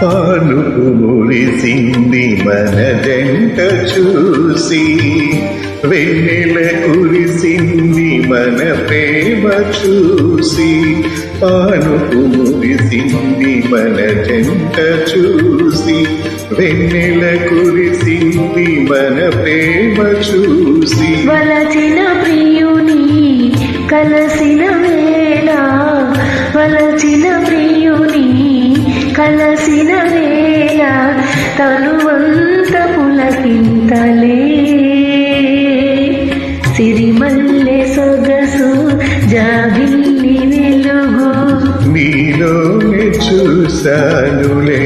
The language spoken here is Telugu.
పానుపు మురిసింది మన జంట చూసి, వెన్నెల కురిసింది మన ప్రేమ చూసి. పానుపు మురిసింది మన జంట చూసి, వెన్నెల కురిసింది మన ప్రేమ చూసి. వలచిన ప్రియుని కలసిన వేళ, వలచిన ప్రియుని కలసిన వేళ, తనువంత పులకింతలే. సిరిమల్లె సొగసు జాబిల్లి వెలుగు నీలోనే చూశానులే.